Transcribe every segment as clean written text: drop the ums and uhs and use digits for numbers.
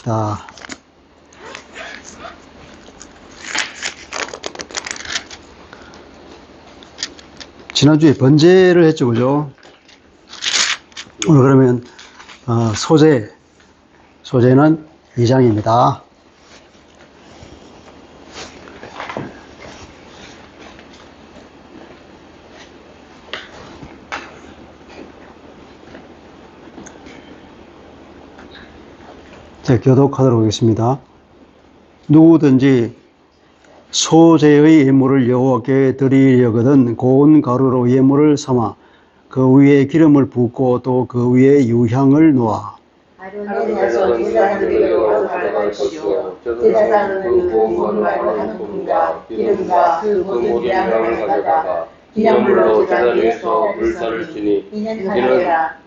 합시다. 지난주에 번제를 했죠, 그죠? 오늘 그러면 소제는 2장입니다. 자, 교독하도록 하겠습니다. 누구든지 소제의 예물을 여호와께 드리려거든 고운 가루로 예물을 삼아 그 위에 기름을 붓고 또 그 위에 유향을 놓아 아론의 제사장들에게로 가져갈 것이요 제사장은 그 고운 가루 한 움과 기름과 그 모든 양을 가져다가 기념물로 제단 위에서 불사를 지니 이는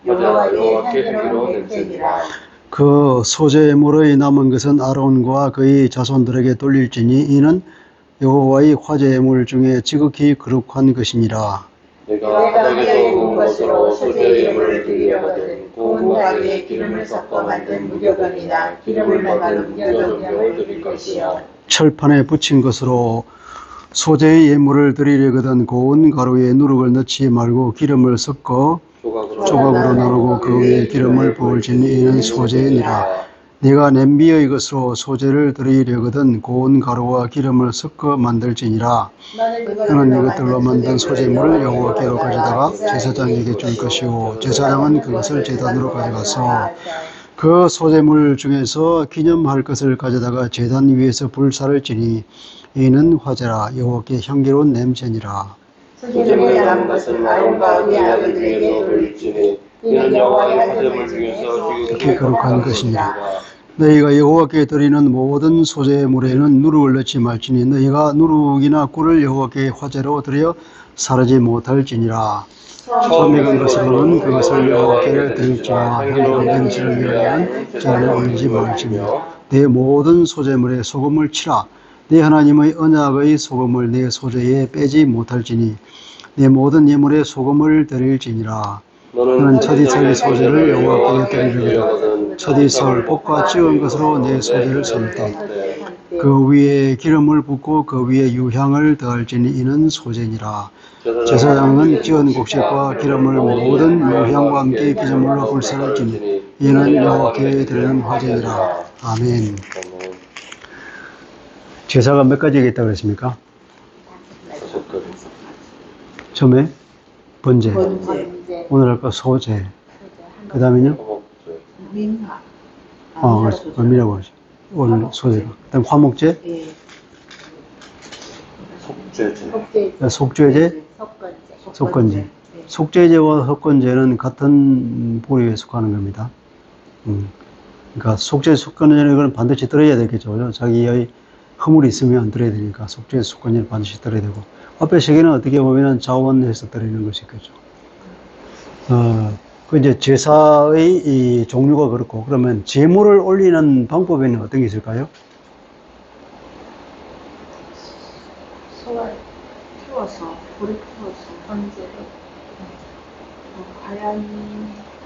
여호와께 향기로운 냄새니라. 그 소제물의 남은 것은 아론과 그의 자손들에게 돌릴지니 이는 여호와의 화제물 중에 지극히 거룩한 것이니라. 내가 바닥에서 구운 것으로 소제 예물을 드리려거든 고운 가루에 기름을 섞어 만든 무교병이나 기름을 담은 무교병을 드릴 것이요 철판에 붙인 것으로 소제의 예물을 드리려거든 고운 가루에 누룩을 넣지 말고 기름을 섞어 조각으로 나누고 그 위에 기름을 부을지니 이는 소제니라. 네가 냄비의 것으로 소제를 드리려거든 고운 가루와 기름을 섞어 만들지니라. 너는 이것들로 만든 소제물을 여호와께로 가져다가 제사장에게 줄 것이요 제사장은 그것을 제단으로 가져가서 그 소제물 중에서 기념할 것을 가져다가 제단 위에서 불사를 지니 이는 화제라. 여호와께 향기로운 냄새니라. 소제물에 남은 것은 아론과 그의 아들들에게 돌릴지니 이는 여호와의 화제물 중에서 지극히 거룩한 것이니라. 너희가 여호와께 드리는 모든 소제물에는 누룩을 넣지 말지니 너희가 누룩이나 꿀을 여호와께 화제로 드려 사르지 못할지니라. 처음 익은 것으로는 그것을 여호와께 드릴지와 향기로운 냄새를 위하여는 제단에 올리지 말지며 내 모든 소제물에 소금을 치라. 네 하나님의 언약의 소금을 내 소제에 빼지 못할지니 내 모든 예물에 소금을 드릴지니라. 너는 첫이삭의 소제를 여호와께 드리려거든 첫이삭을 볶아 찍은 것으로 내 소제를 삼되 그 위에 기름을 붓고 그 위에 유향을 더할지니 이는 소제니라. 제사장은 찍은 곡식과 기름을 모든 유향과 함께 기념물로 불사를 지니 이는 여호와께 드리는 화제니라. 아멘. 제사가 몇 가지가 있다고 그랬습니까? 처음에 번제, 오늘 할 거 소제, 그 다음에는요? 민화 민이라고 하죠. 오늘 소제가. 그 다음 화목제, 속죄제, 속건제. 속죄제와 속건제는 같은 부류에 속하는 겁니다. 그러니까 속죄, 속건제는 이건 반드시 들어야 되겠죠. 자기의 허물이 있으면 들어야 되니까 속죄, 속건제는 반드시 들어야 되고 앞에 세 개는 어떻게 보면 자원해서 드리는 것이겠죠. 그 이제 제사의 이 종류가 그렇고 그러면 제물을 올리는 방법에는 어떤 게 있을까요? 소를 태워서 불에 태워서 번제를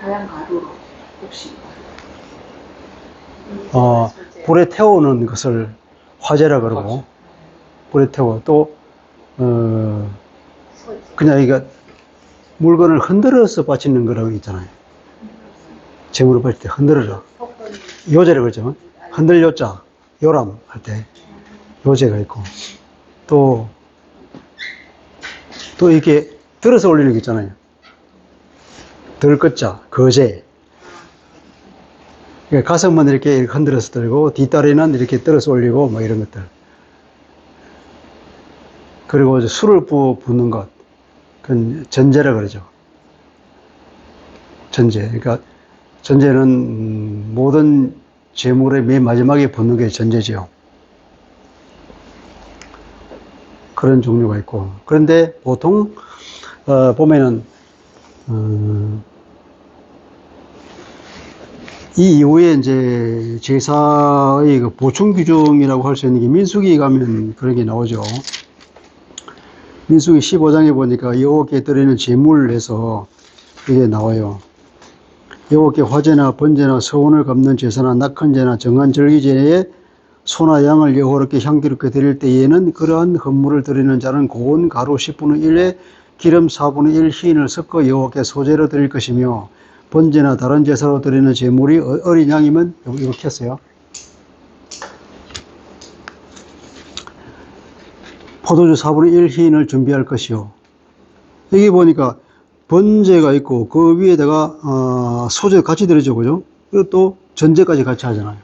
하얀 가루로 혹시 불에 태우는 것을 화제라 그러고 불에 태워 또 그냥 이거 물건을 흔들어서 바치는 거라고 있잖아요. 제물을 바칠 때 흔들어라. 요제라고 그러죠. 흔들 요자, 요람 할 때 요제가 있고 또 이렇게 들어서 올리는 게 있잖아요. 들것자, 거제. 그러니까 가슴은 이렇게 흔들어서 들고 뒷다리는 이렇게 들어서 올리고 뭐 이런 것들. 그리고 이제 술을 붓는 것. 그건 전제라 그러죠. 전제. 그러니까 전제는 모든 제물의 맨 마지막에 붓는 게 전제지요. 그런 종류가 있고. 그런데 보통 보면은 이 이후에 이제 제사의 그 보충 규정이라고 할 수 있는 게 민수기 가면 그런 게 나오죠. 민수기 15장에 보니까 여호와께 드리는 제물에서 이게 나와요. 여호와께 화제나 번제나 서원을 갚는 제사나 낙헌제나 정한 절기제에 소나 양을 여호와께 향기롭게 드릴 때에는 그러한 헌물을 드리는 자는 고운 가루 10분의 1에 기름 4분의 1 희인을 섞어 여호와께 소제로 드릴 것이며 번제나 다른 제사로 드리는 제물이 어린 양이면 이렇게 했어요. 포도주 4분의 1 희인을 준비할 것이요. 여기 보니까 번제가 있고 그 위에다가 소제 같이 드리죠, 그죠? 그리고 또 전제까지 같이 하잖아요.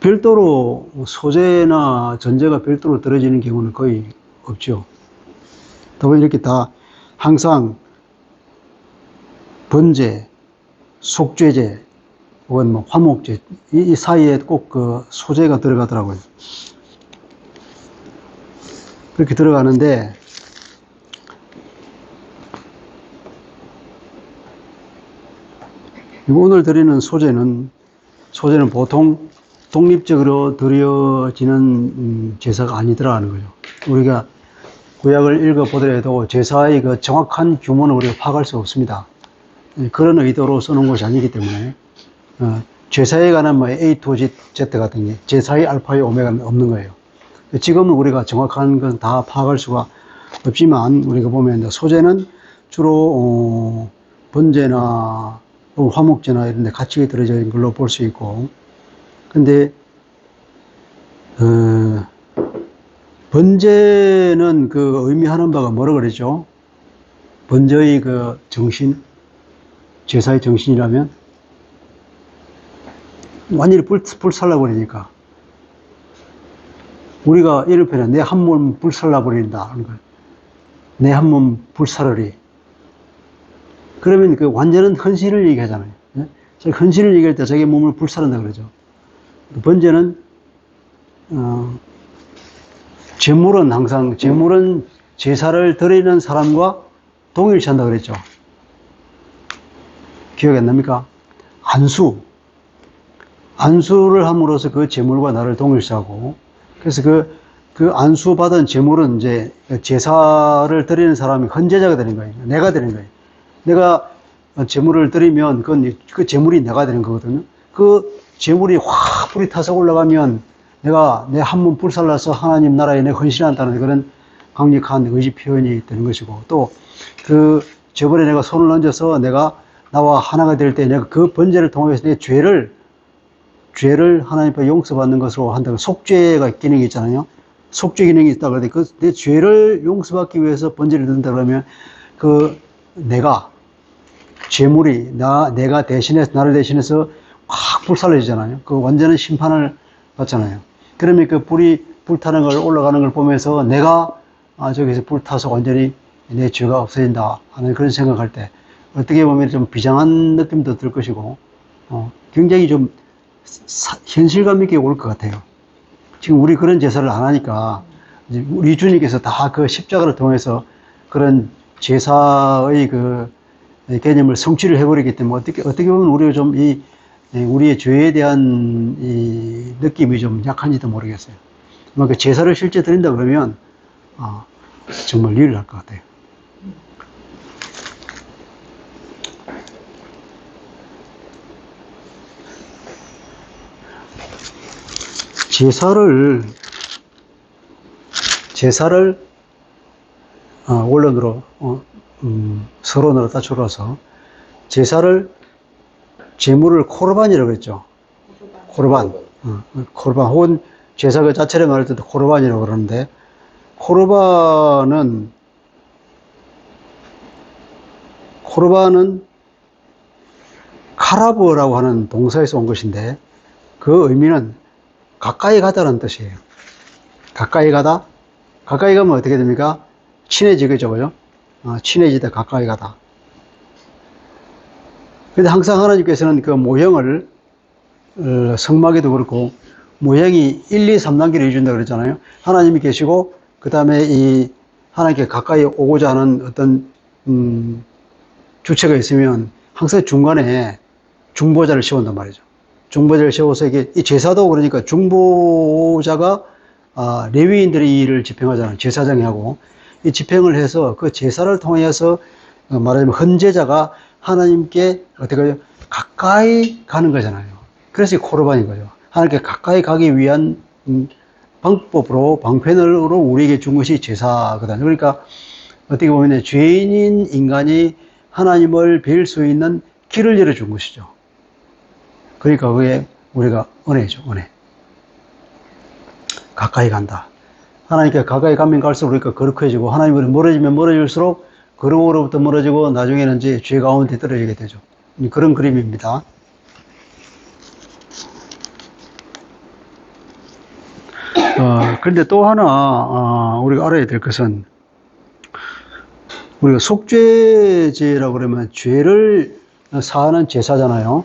별도로 소제나 전제가 별도로 드려지는 경우는 거의 없죠. 더불어 이렇게 다 항상 번제, 속죄제, 혹은 뭐 화목제 이 사이에 꼭 그 소제가 들어가더라고요. 그렇게 들어가는데 오늘 드리는 소제는 보통 독립적으로 드려지는 제사가 아니더라는 거죠. 우리가 구약을 읽어보더라도 제사의 그 정확한 규모는 우리가 파악할 수 없습니다. 그런 의도로 써놓은 것이 아니기 때문에 제사에 관한 뭐 A to Z 같은 게 제사의 알파의 오메가는 없는 거예요. 지금은 우리가 정확한 건 다 파악할 수가 없지만 우리가 보면 소제는 주로 번제나 화목제나 이런 데 같이 들어져 있는 걸로 볼 수 있고, 근데 번제는 그 의미하는 바가 뭐라 그랬죠? 번제의 그 정신, 제사의 정신이라면 완전히 불살라 버리니까 우리가 이런 표현, 내 한 몸 불살라 버린다 하는 거예요. 내 한 몸 불사르리. 그러면 그 완전한 헌신을 얘기하잖아요. 헌신을 얘기할 때 자기 몸을 불사른다 그러죠. 번제는 제물은 항상 제사를 드리는 사람과 동일시한다 그랬죠. 기억이 안 납니까? 안수를 함으로써 그 제물과 나를 동일시하고, 그래서 그 안수 받은 제물은 이제 제사를 드리는 사람이 헌제자가 되는 거예요. 내가 되는 거예요. 내가 제물을 드리면 그 제물이 내가 되는 거거든요. 그 제물이 확 불이 타서 올라가면 내가 내 한 몸 불살라서 하나님 나라에 내가 헌신한다는 그런 강력한 의지 표현이 되는 것이고, 또 그 저번에 내가 손을 얹어서 내가 나와 하나가 될 때 내가 그 번제를 통해서 내 죄를 하나님 앞에 용서받는 것으로 한다고 속죄가 기능이 있잖아요. 속죄 기능이 있다 그러는데 내 죄를 용서받기 위해서 번제를 드린다 그러면 내가 제물이 내가 대신해서 나를 대신해서 확 불살라지잖아요. 그 완전한 심판을 받잖아요. 그러면 그 불이 불타는 걸 올라가는 걸 보면서 내가 저기서 불타서 완전히 내 죄가 없어진다 하는 그런 생각할 때 어떻게 보면 좀 비장한 느낌도 들 것이고 굉장히 좀 현실감 있게 올 것 같아요. 지금 우리 그런 제사를 안 하니까 우리 주님께서 다 그 십자가를 통해서 그런 제사의 그 개념을 성취를 해버리기 때문에 어떻게 보면 우리가 좀 우리의 죄에 대한 이 느낌이 좀 약한지도 모르겠어요. 그 제사를 실제 드린다 그러면 정말 유일할 것 같아요. 제사를 원론으로 서론으로 따져서 제물을 코르반이라고 했죠. 코르반 혹은 제사 그 자체를 말할 때도 코르반이라고 그러는데, 코르반은 카라브라고 하는 동사에서 온 것인데 그 의미는 가까이 가다라는 뜻이에요. 가까이 가다? 가까이 가면 어떻게 됩니까? 친해지겠죠, 그죠? 친해지다, 가까이 가다. 근데 항상 하나님께서는 그 모형을, 성막에도 그렇고, 모형이 1, 2, 3단계를 해준다 그랬잖아요. 하나님이 계시고, 그 다음에 하나님께 가까이 오고자 하는 어떤, 주체가 있으면 항상 중간에 중보자를 세운단 말이죠. 중보자를 세워서 이 제사도 그러니까 중보자가 레위인들이 이 일을 집행하잖아요. 제사장이 하고 이 집행을 해서 그 제사를 통해서 말하자면 헌제자가 하나님께 어떻게 가까이 가는 거잖아요. 그래서 코르반인 거죠. 하나님께 가까이 가기 위한 방법으로, 방편으로 우리에게 준 것이 제사거든요. 그러니까 어떻게 보면 죄인인 인간이 하나님을 뵐 수 있는 길을 열어준 것이죠. 그러니까 그게 우리가 은혜죠, 은혜. 가까이 간다. 하나님께 가까이 가면 갈수록 우리가 거룩해지고, 하나님으로 멀어지면 멀어질수록 거룩으로부터 멀어지고, 나중에는 이제 죄 가운데 떨어지게 되죠. 그런 그림입니다. 그런데 또 하나, 우리가 알아야 될 것은, 우리가 속죄제라고 그러면 죄를 사하는 제사잖아요.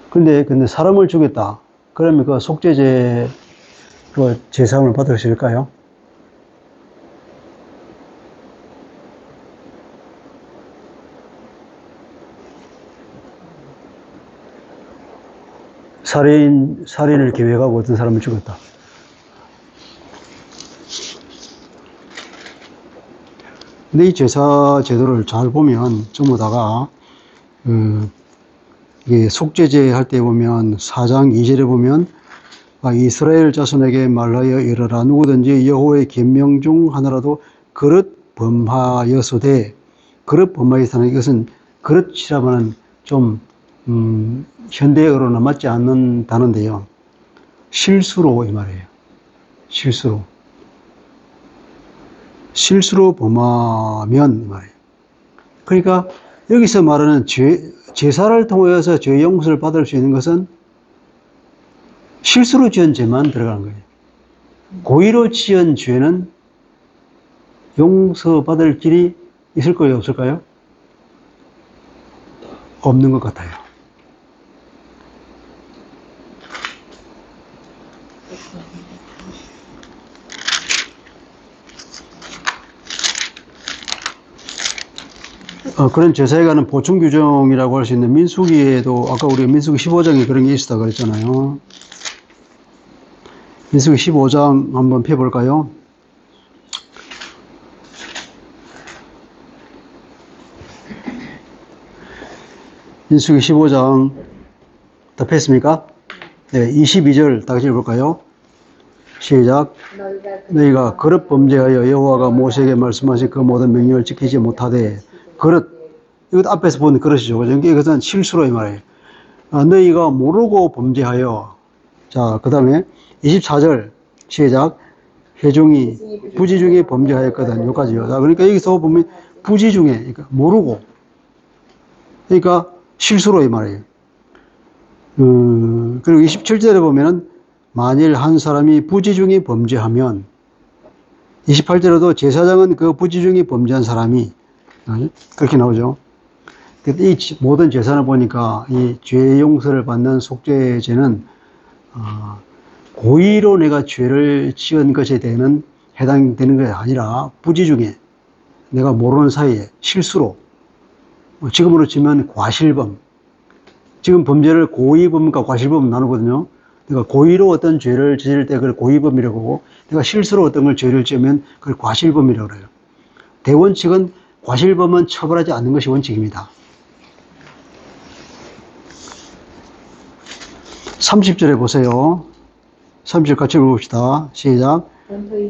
근데 사람을 죽였다. 그러면 그 속죄제, 그 제사함을 받을 수 있을까요? 살인을 계획하고 어떤 사람을 죽였다. 근데 이 제사 제도를 잘 보면 전부 다가 이게 속죄제 할 때 보면 4장 2절에 보면 이스라엘 자손에게 말하여 이르라 누구든지 여호와의 계명 중 하나라도 그릇 범하여서되 그릇 범하여서는 이것은 그릇이라면 좀 현대어로는 맞지 않는다는데요. 실수로 이 말이에요. 실수로 범하면 이 말이에요. 그러니까 여기서 말하는 제사를 통해서 죄 용서를 받을 수 있는 것은 실수로 지은 죄만 들어가는 거예요. 고의로 지은 죄는 용서받을 길이 있을 거예요, 없을까요? 없는 것 같아요. 그런 제사에 관한 보충 규정이라고 할 수 있는 민수기에도 아까 우리가 민수기 15장에 그런 게 있었다 그랬잖아요. 민수기 15장 한번 펴볼까요? 민수기 15장 다 폈습니까? 네, 22절 다 같이 읽어볼까요? 시작. 너희가 그릇 범죄하여 여호와가 모세에게 말씀하신 그 모든 명령을 지키지 못하되 그릇, 이것 앞에서 본 그릇이죠. 이것은 실수로 이 말이에요. 너희가 모르고 범죄하여. 자, 그 다음에 24절 시작. 회중이 부지 중에 범죄하였거든. 여기까지요. 자, 그러니까 여기서 보면 부지 중에, 그러니까 모르고. 그러니까 실수로 이 말이에요. 그리고 27절에 보면은 만일 한 사람이 부지 중에 범죄하면 28절에도 제사장은 그 부지 중에 범죄한 사람이 그렇게 나오죠. 이 모든 제사를 보니까 이 죄 용서를 받는 속죄제는 고의로 내가 죄를 지은 것에 대해는 해당되는 것이 아니라 부지 중에 내가 모르는 사이에 실수로 지금으로 치면 과실범. 지금 범죄를 고의범과 과실범 나누거든요. 내가 고의로 어떤 죄를 지을 때 그걸 고의범이라고 하고 내가 실수로 어떤 걸 죄를 지으면 그걸 과실범이라고 해요. 대원칙은 과실범은 처벌하지 않는 것이 원칙입니다. 30절에 보세요. 30절 같이 읽어봅시다. 시작.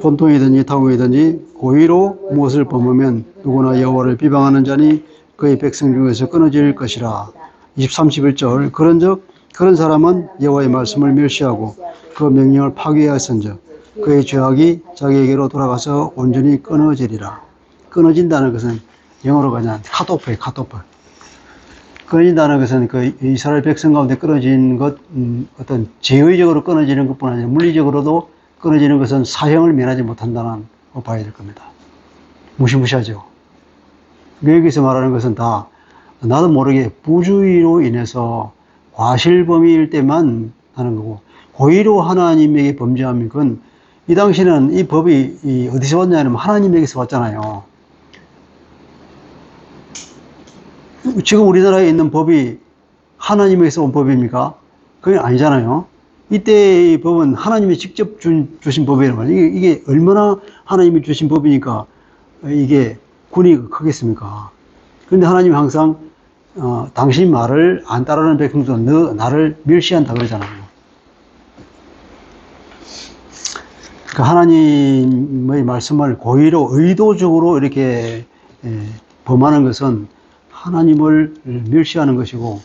본통이든지 타국이든지 고의로 무엇을 범하면 누구나 여호와를 비방하는 자니 그의 백성 중에서 끊어질 것이라. 31절 그런즉 그런 사람은 여호와의 말씀을 멸시하고 그 명령을 파괴하였은즉 그의 죄악이 자기에게로 돌아가서 온전히 끊어지리라. 끊어진다는 것은 영어로 그냥 컷오프예요. 컷오프. 끊어진다는 것은 그 이스라엘 백성 가운데 끊어진 것, 어떤 제의적으로 끊어지는 것뿐 아니라 물리적으로도 끊어지는 것은 사형을 면하지 못한다는 거 봐야 될 겁니다. 무시무시하죠. 여기서 말하는 것은 다 나도 모르게 부주의로 인해서 과실범위일 때만 하는 거고 고의로 하나님에게 범죄하면 그건 이 당시는 이 법이 어디서 왔냐면 하나님에게서 왔잖아요. 지금 우리나라에 있는 법이 하나님에게서 온 법입니까? 그게 아니잖아요. 이때의 법은 하나님이 직접 주신 법이란 말이에요. 이게 얼마나 하나님이 주신 법이니까 이게 군이 크겠습니까? 그런데 하나님이 항상 당신 말을 안 따르는 백성도 너 나를 멸시한다 그러잖아요. 그러니까 하나님의 말씀을 고의로 의도적으로 이렇게 범하는 것은 하나님을 멸시하는 것이고,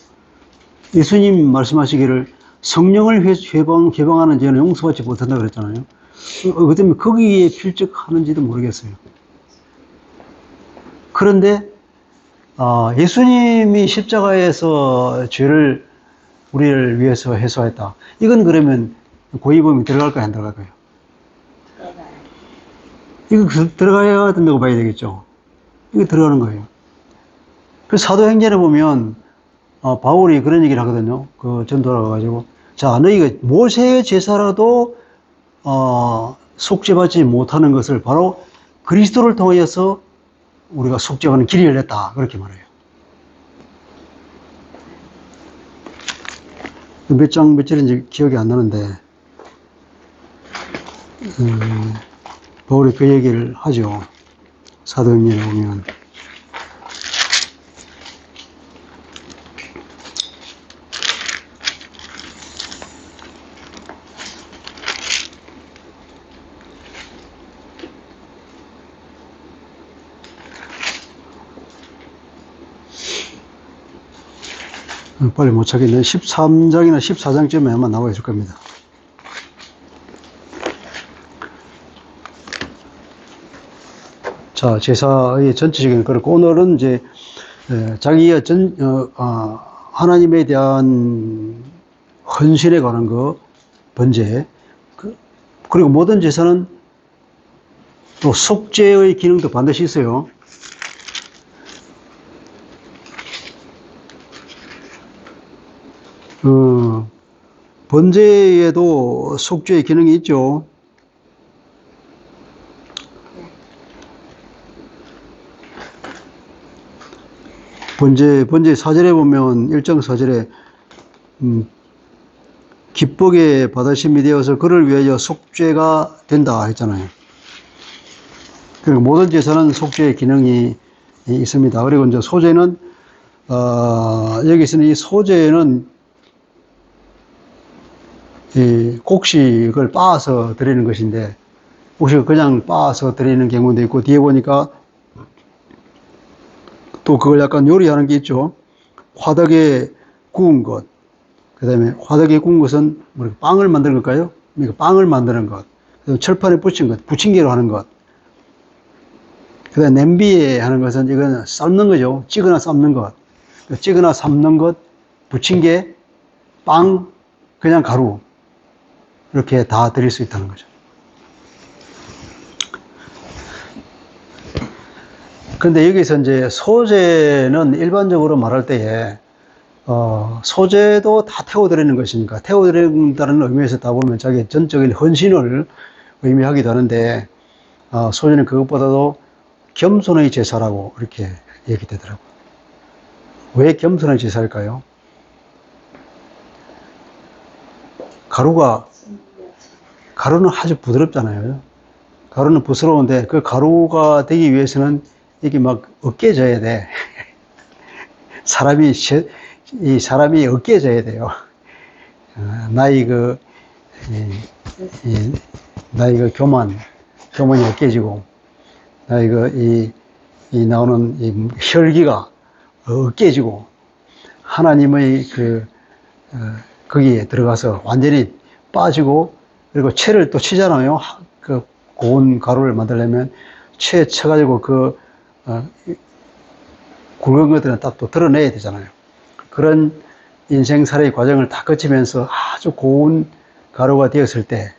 예수님 말씀하시기를 성령을 개방하는 죄는 용서받지 못한다 그랬잖아요. 그 때문에 거기에 필적하는지도 모르겠어요. 그런데 예수님이 십자가에서 죄를 우리를 위해서 해소했다. 이건 그러면 고의범이 들어갈까요, 안 들어갈까요? 이거 들어가야 된다고 봐야 되겠죠. 이거 들어가는 거예요. 그 사도행전에 보면 바울이 그런 얘기를 하거든요. 그 전도하러 가가지고, 자, 너희가 모세의 제사라도 속죄받지 못하는 것을 바로 그리스도를 통하여서 우리가 속죄하는 길이 열렸다, 그렇게 말해요. 몇 장 몇 절인지 기억이 안 나는데 바울이 그 얘기를 하죠. 사도행전에 보면 빨리 못 찾겠네. 13장이나 14장쯤에 아마 나와 있을 겁니다. 자, 제사의 전체적인 그렇고, 오늘은 이제 자기의 하나님에 대한 헌신에 관한 거, 번제, 그리고 모든 제사는 또 속죄의 기능도 반드시 있어요. 번제에도 속죄의 기능이 있죠. 번제 4절에 보면 1장 4절에 기쁘게 받으심이 되어서 그를 위하여 속죄가 된다 했잖아요. 그리고 모든 제사는 속죄의 기능이 있습니다. 그리고 이제 소제는 여기서는 이 소제는 이 곡식을 빻아서 드리는 것인데, 곡식을 그냥 빻아서 드리는 경우도 있고, 뒤에 보니까 또 그걸 약간 요리하는 게 있죠. 화덕에 구운 것, 그 다음에 화덕에 구운 것은 빵을 만드는 걸까요? 그러니까 빵을 만드는 것, 그다음에 철판에 붙인 것, 부침개로 하는 것, 그 다음에 냄비에 하는 것은 이건 삶는 거죠. 찌거나 삶는 것, 찌거나 삶는 것, 부침개, 빵, 그냥 가루, 이렇게 다 드릴 수 있다는 거죠. 근데 여기서 이제 소제는 일반적으로 말할 때에 소제도 다 태워드리는 것이니까, 태워드린다는 의미에서 다 보면 자기 전적인 헌신을 의미하기도 하는데, 소제는 그것보다도 겸손의 제사라고 이렇게 얘기되더라고요. 왜 겸손의 제사일까요? 가루는 아주 부드럽잖아요. 가루는 부스러운데 그 가루가 되기 위해서는 이게 막 으깨져야 돼. 사람이 으깨져야 돼요. 나의 교만이 으깨지고, 나의 이 나오는 이 혈기가 으깨지고, 하나님의 거기에 들어가서 완전히 빠지고, 그리고 채를 또 치잖아요. 그 고운 가루를 만들려면 채 쳐가지고 굵은 것들은 딱 또 드러내야 되잖아요. 그런 인생살이의 과정을 다 거치면서 아주 고운 가루가 되었을 때,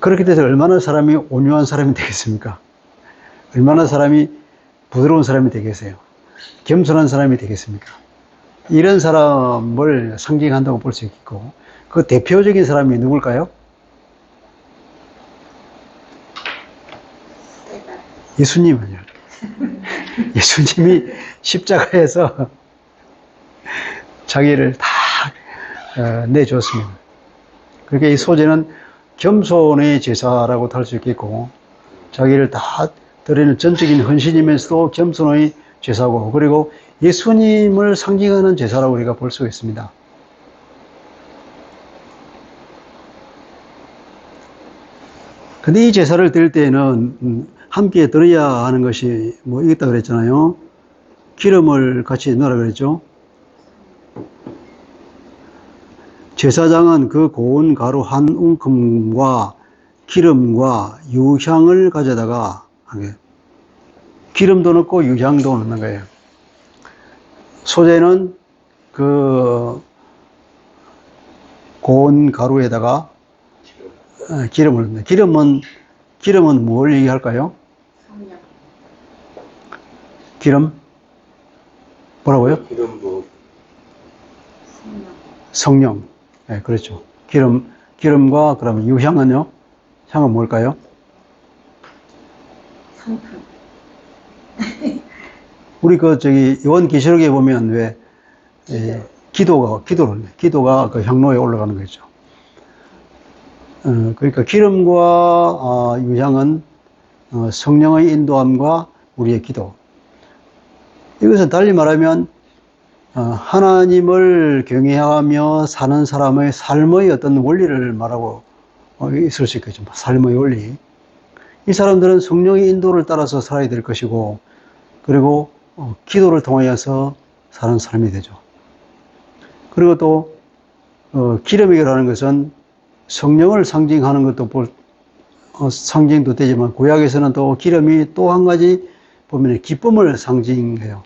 그렇게 돼서 얼마나 사람이 온유한 사람이 되겠습니까? 얼마나 사람이 부드러운 사람이 되겠어요? 겸손한 사람이 되겠습니까? 이런 사람을 상징한다고 볼 수 있고, 그 대표적인 사람이 누굴까요? 예수님 아니요. 예수님이 십자가에서 자기를 다 내줬습니다. 그러니까 이 소제는 겸손의 제사라고도 할 수 있겠고, 자기를 다 드리는 전적인 헌신이면서도 겸손의 제사고, 그리고 예수님을 상징하는 제사라고 우리가 볼 수 있습니다. 근데 이 제사를 드릴 때에는 함께 드려야 하는 것이 뭐 있다 그랬잖아요. 기름을 같이 넣으라 그랬죠. 제사장은 그 고운 가루 한 움큼과 기름과 유향을 가져다가 기름도 넣고 유향도 넣는 거예요. 소재는 그 고운 가루에다가 기름을 넣는다. 기름은 뭘 얘기할까요? 성령. 기름? 뭐라고요? 기름도 성령. 네, 그렇죠. 기름과 그러면 유향은요? 향은 뭘까요? 성품. 우리 요한계시록에 보면 왜 기도가 그 향로에 올라가는 거죠. 그러니까 기름과 유향은 성령의 인도함과 우리의 기도. 이것은 달리 말하면 하나님을 경외하며 사는 사람의 삶의 어떤 원리를 말하고 있을 수 있겠죠. 삶의 원리. 이 사람들은 성령의 인도를 따라서 살아야 될 것이고, 그리고 기도를 통하여서 사는 삶이 되죠. 그리고 또 기름이라는 것은 성령을 상징하는 것도 상징도 되지만, 구약에서는 또 기름이 또 한 가지 보면 기쁨을 상징해요.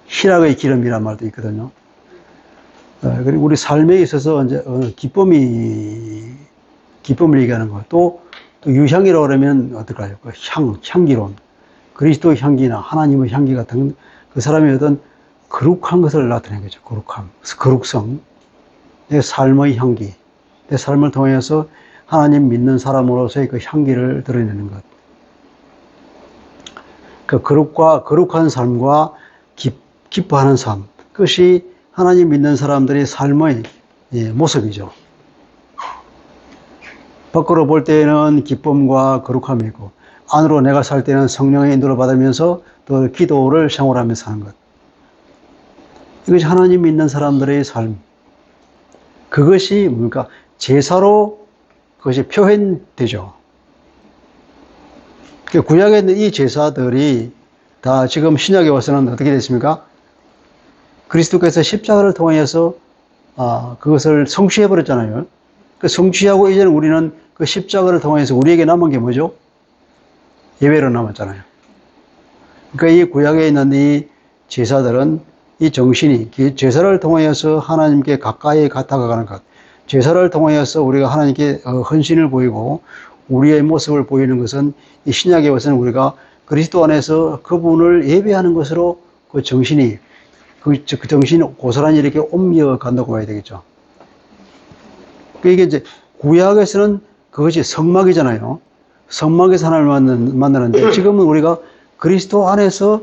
희락의 기름이란 말도 있거든요. 그리고 우리 삶에 있어서 이제 기쁨을 얘기하는 거. 또 유향이라고 그러면 어떨까요? 그 향기론. 그리스도의 향기나 하나님의 향기 같은 그 사람의 어떤 거룩한 것을 나타내는 거죠. 거룩성. 내 삶의 향기. 내 삶을 통해서 하나님 믿는 사람으로서의 그 향기를 드러내는 것. 그 거룩한 삶과 기뻐하는 삶. 그것이 하나님 믿는 사람들의 삶의 모습이죠. 밖으로 볼 때는 기쁨과 거룩함이 있고, 안으로 내가 살 때는 성령의 인도를 받으면서 또 기도를 생활하면서 사는 것. 이것이 하나님 믿는 사람들의 삶. 그것이 뭡니까? 제사로 그것이 표현되죠. 구약에 있는 이 제사들이 다 지금 신약에 와서는 어떻게 됐습니까? 그리스도께서 십자가를 통해서 그것을 성취해버렸잖아요. 그 성취하고 이제는 우리는 그 십자가를 통해서 우리에게 남은 게 뭐죠? 예배로 남았잖아요. 그러니까 이 구약에 있는 이 제사들은 이 정신이 제사를 통해서 하나님께 가까이 다가가는 것, 제사를 통해서 우리가 하나님께 헌신을 보이고 우리의 모습을 보이는 것은 이 신약에 와서는 우리가 그리스도 안에서 그분을 예배하는 것으로 그 정신이 그 정신이 고스란히 이렇게 옮겨간다고 봐야 되겠죠. 이게 이제 구약에서는 그것이 성막이잖아요. 성막에서 하나님을 만나는데 지금은 우리가 그리스도 안에서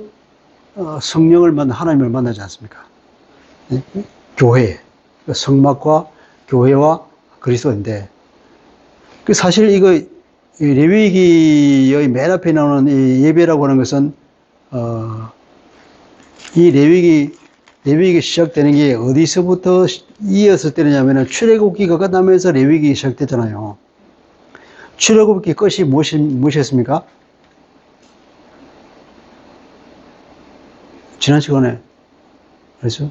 성령을 하나님을 만나지 않습니까? 교회, 성막과 교회와 그리스도인데, 사실 이거 레위기의 맨 앞에 나오는 이 예배라고 하는 것은 이 레위기 시작되는 게 어디서부터 이어서 되느냐면은 출애굽기가 끝나면서 레위기 시작됐잖아요. 출애굽기 끝이 무엇이었습니까? 지난 시간에 그래서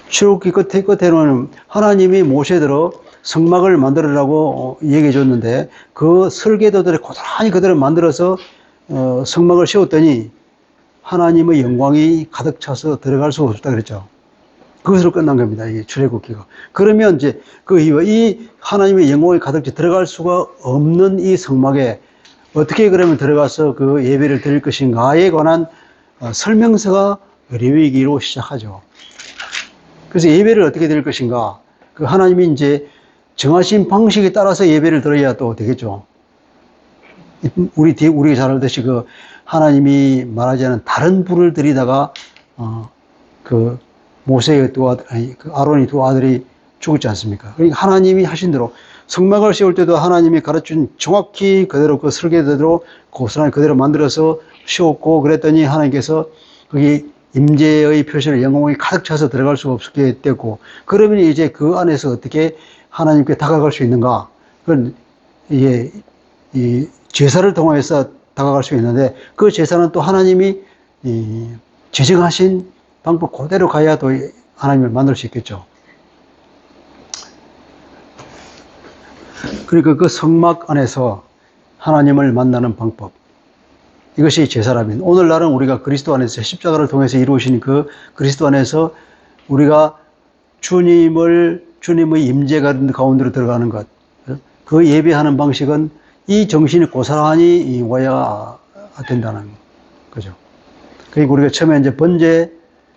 출애굽기 끝에는 하나님이 모세대로 성막을 만들으라고 얘기해 줬는데 그 설계도들이 고스란히 그대로 만들어서 성막을 세웠더니 하나님의 영광이 가득 차서 들어갈 수가 없다 그랬죠. 그것으로 끝난 겁니다. 이 출애굽기가. 그러면 이제 이 하나님의 영광이 가득 차 들어갈 수가 없는 이 성막에 어떻게 그러면 들어가서 그 예배를 드릴 것인가에 관한 설명서가 레위기로 시작하죠. 그래서 예배를 어떻게 드릴 것인가? 그 하나님이 이제 정하신 방식에 따라서 예배를 드려야 또 되겠죠. 우리가 잘 알듯이 그 하나님이 말하지 않은 다른 불을 들이다가 그 모세의 그 아론의 두 아들이 죽었지 않습니까? 그러니까 하나님이 하신 대로 성막을 세울 때도 하나님이 가르친 정확히 그대로 그 설계대로 고스란히 그대로 만들어서 쉬웠고 그랬더니 하나님께서 거기 임재의 표시를 영광이 가득 차서 들어갈 수가 없게 됐고, 그러면 이제 그 안에서 어떻게 하나님께 다가갈 수 있는가? 그건 이게 이 제사를 통해서 다가갈 수 있는데, 그 제사는 또 하나님이 이 지정하신 방법 그대로 가야 또 하나님을 만날 수 있겠죠. 그러니까 그 성막 안에서 하나님을 만나는 방법, 이것이 제사라면, 오늘날은 우리가 그리스도 안에서 십자가를 통해서 이루어진 그 그리스도 안에서 우리가 주님의 임재 가운데로 들어가는 것, 그 예배하는 방식은 이 정신이 고스란히 와야 된다는 거죠. 그리고 우리가 처음에 이제 번제,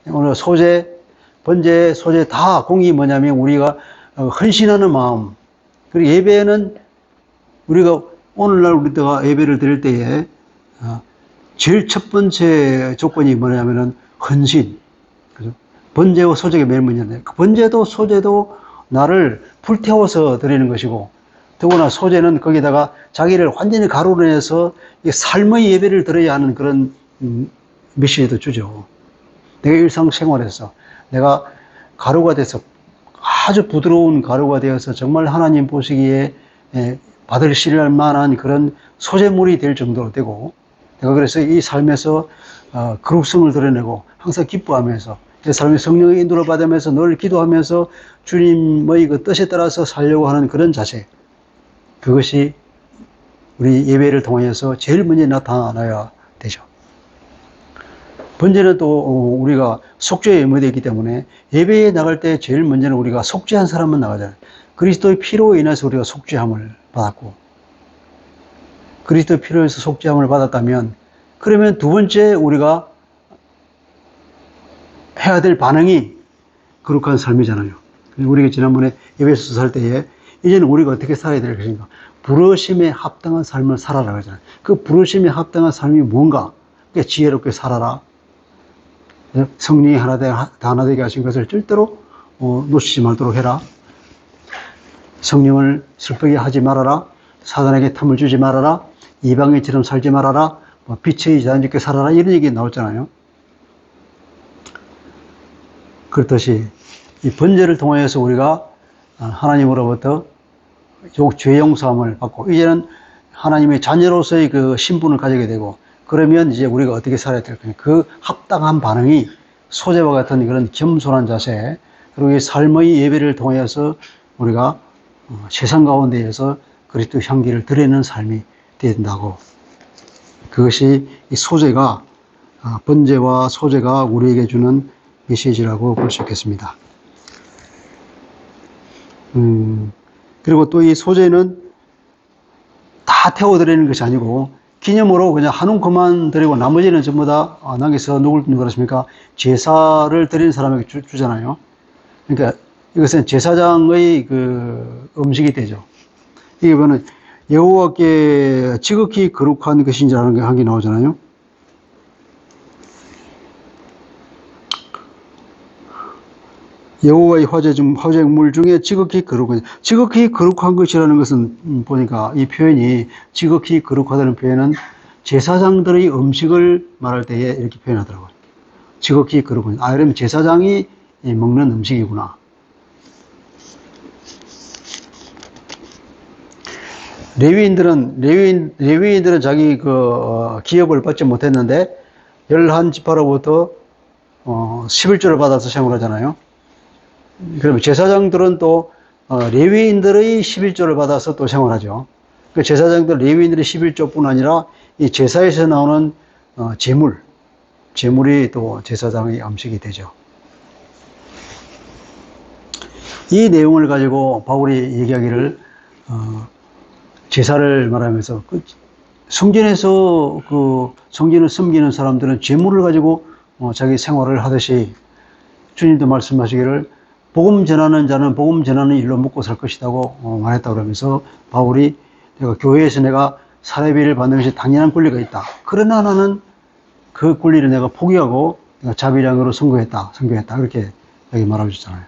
오늘 소제, 번제, 소제 다 공이 뭐냐면 우리가 헌신하는 마음. 그리고 예배는 우리가 오늘날 우리가 예배를 드릴 때에 제일 첫 번째 조건이 뭐냐면은 헌신. 그죠? 번제와 소제가 매일 문제인데, 그 번제도 소제도 나를 불태워서 드리는 것이고, 더구나 소제는 거기다가 자기를 완전히 가루로 해서 삶의 예배를 드려야 하는 그런 메시지도 주죠. 내가 일상생활에서 내가 가루가 돼서 아주 부드러운 가루가 되어서 정말 하나님 보시기에 받을 신뢰할 만한 그런 소재물이 될 정도로 되고, 내가 그래서 이 삶에서 거룩성을 드러내고 항상 기뻐하면서 내 삶의 성령의 인도를 받으면서 늘 기도하면서 주님의 그 뜻에 따라서 살려고 하는 그런 자세, 그것이 우리 예배를 통해서 제일 먼저 나타나야 되죠. 번제는 또 우리가 속죄에 의무되어 있기 때문에 예배에 나갈 때 제일 먼저는 우리가 속죄한 사람만 나가잖아요. 그리스도의 피로 인해서 우리가 속죄함을 받았고, 그리스도의 피로 인해서 속죄함을 받았다면, 그러면 두 번째 우리가 해야 될 반응이 거룩한 삶이잖아요. 우리가 지난번에 예배소서 살 때에 이제는 우리가 어떻게 살아야 될 것인가? 부르심에 합당한 삶을 살아라 그러잖아요. 그 부르심에 합당한 삶이 뭔가? 그러니까 지혜롭게 살아라. 성령이 다 하나 되게 하신 것을 절대로 놓치지 말도록 해라. 성령을 슬프게 하지 말아라. 사단에게 틈을 주지 말아라. 이방인처럼 살지 말아라. 빛의 자연스럽게 살아라. 이런 얘기 나왔잖아요. 그렇듯이 이 번제를 통해서 우리가 하나님으로부터 죄 용서함을 받고, 이제는 하나님의 자녀로서의 그 신분을 가지게 되고, 그러면 이제 우리가 어떻게 살아야 될 거냐. 그 합당한 반응이 소제와 같은 그런 겸손한 자세, 그리고 이 삶의 예배를 통해서 우리가 세상 가운데에서 그리스도 향기를 드리는 삶이 된다고. 그것이 이 소제가, 번제와 소제가 우리에게 주는 메시지라고 볼 수 있겠습니다. 그리고 또 이 소제는 다 태워드리는 것이 아니고, 기념으로 그냥 한 움큼만 드리고 나머지는 전부 다 남겨서 누굴 그렇습니까? 제사를 드리는 사람에게 주잖아요. 그러니까 이것은 제사장의 그 음식이 되죠. 이게 뭐는 여호와께 지극히 거룩한 것인지라는 게 한 개 나오잖아요. 여호와의 화제물 중에 지극히 거룩한 것이라는 것은 보니까 이 표현이, 지극히 거룩하다는 표현은 제사장들의 음식을 말할 때에 이렇게 표현하더라고요. 지극히 거룩한. 그러면 제사장이 먹는 음식이구나. 레위인들은 자기 그 기업을 받지 못했는데 11지파로부터 11조를 받아서 생활을 하잖아요. 그러면 제사장들은 또 레위인들의 11조를 받아서 또 생활하죠. 그 제사장들, 레위인들의 11조뿐 아니라 이 제사에서 나오는 제물이 또 제사장의 음식이 되죠. 이 내용을 가지고 바울이 얘기하기를 제사를 말하면서 성전에서 성전을 섬기는 사람들은 제물을 가지고 자기 생활을 하듯이, 주님도 말씀하시기를 복음 전하는 자는 복음 전하는 일로 먹고 살 것이라고 말했다 그러면서, 바울이 교회에서 내가 사례비를 받는 것이 당연한 권리가 있다. 그러나 나는 그 권리를 내가 포기하고 내가 자비량으로 선교했다. 그렇게 여기 말하고 있잖아요.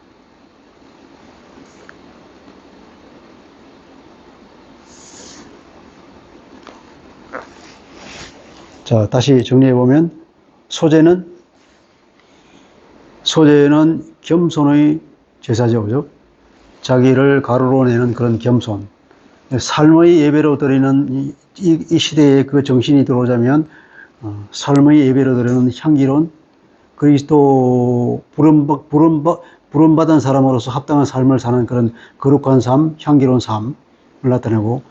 자, 다시 정리해보면, 소재는 겸손의 제사죠. 그죠? 자기를 가루로 내는 그런 겸손. 삶의 예배로 드리는 이 시대에 그 정신이 들어오자면, 삶의 예배로 드리는 향기로운 그리스도 부름받은 사람으로서 합당한 삶을 사는 그런 거룩한 삶, 향기로운 삶을 나타내고,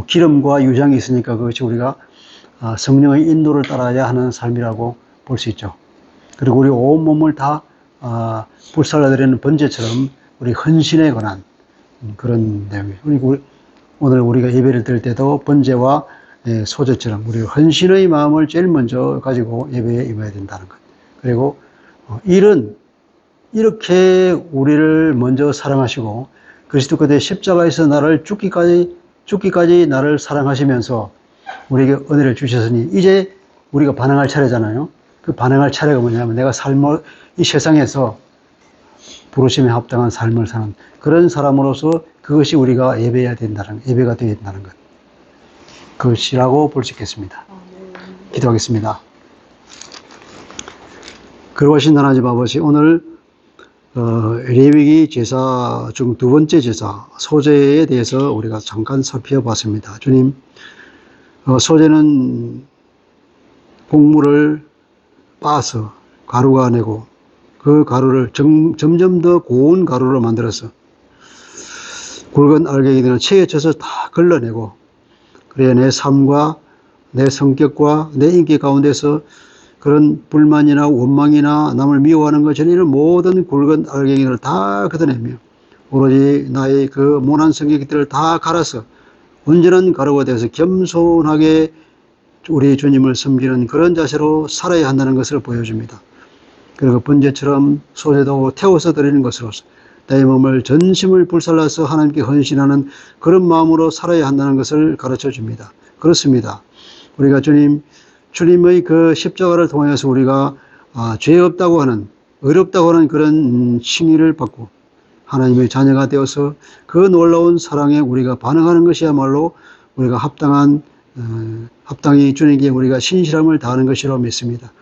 기름과 유장이 있으니까 그것이 우리가 성령의 인도를 따라야 하는 삶이라고 볼 수 있죠. 그리고 우리 온몸을 다 불살라드리는 번제처럼 우리 헌신에 관한 그런 내용이에요. 그리고 오늘 우리가 예배를 드릴 때도 번제와 소제처럼 우리 헌신의 마음을 제일 먼저 가지고 예배에 임해야 된다는 것. 그리고 일은 이렇게 우리를 먼저 사랑하시고 그리스도 그대 십자가에서 나를 죽기까지 나를 사랑하시면서 우리에게 은혜를 주셨으니 이제 우리가 반응할 차례잖아요. 그 반응할 차례가 뭐냐면 내가 이 세상에서 부르심에 합당한 삶을 사는 그런 사람으로서 그것이 우리가 예배가 되어야 된다는 것. 그것이라고 볼 수 있겠습니다. 기도하겠습니다. 그러하신 하나님 아버지, 오늘 레위기 제사 중 두 번째 제사 소제에 대해서 우리가 잠깐 살펴봤습니다. 주님, 소제는 곡물을 빻아서 가루가 내고 그 가루를 점점 더 고운 가루로 만들어서 굵은 알갱이들은 체에 쳐서 다 걸러내고 그래야 내 삶과 내 성격과 내 인기 가운데서 그런 불만이나 원망이나 남을 미워하는 것처럼 이런 모든 굵은 알갱이를 다 걷어내며 오로지 나의 그 모난 성격들을 다 갈아서 온전한 가루가 되어서 겸손하게 우리 주님을 섬기는 그런 자세로 살아야 한다는 것을 보여줍니다. 그리고 번제처럼 소제도 태워서 드리는 것으로서 내 몸을 전심을 불살라서 하나님께 헌신하는 그런 마음으로 살아야 한다는 것을 가르쳐 줍니다. 그렇습니다. 우리가 주님의 그 십자가를 통해서 우리가 죄 없다고 하는, 어렵다고 하는 그런 칭의를 받고 하나님의 자녀가 되어서 그 놀라운 사랑에 우리가 반응하는 것이야말로 우리가 합당히 주님께 우리가 신실함을 다하는 것이라고 믿습니다.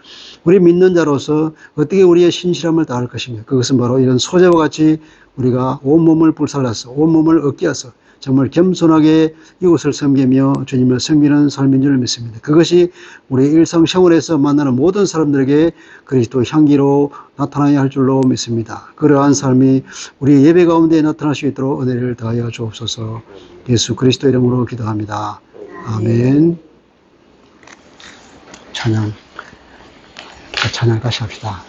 우리 믿는 자로서 어떻게 우리의 신실함을 다할 것이며 그것은 바로 이런 소제와 같이 우리가 온몸을 불살라서 온몸을 얻겨서 정말 겸손하게 이웃을 섬기며 주님을 섬기는 삶인 줄 믿습니다. 그것이 우리 일상생활에서 만나는 모든 사람들에게 그리스도 향기로 나타나야 할 줄로 믿습니다. 그러한 삶이 우리 예배 가운데 나타날 수 있도록 은혜를 더하여 주옵소서. 예수 그리스도 이름으로 기도합니다. 아멘. 찬양 다시 합시다.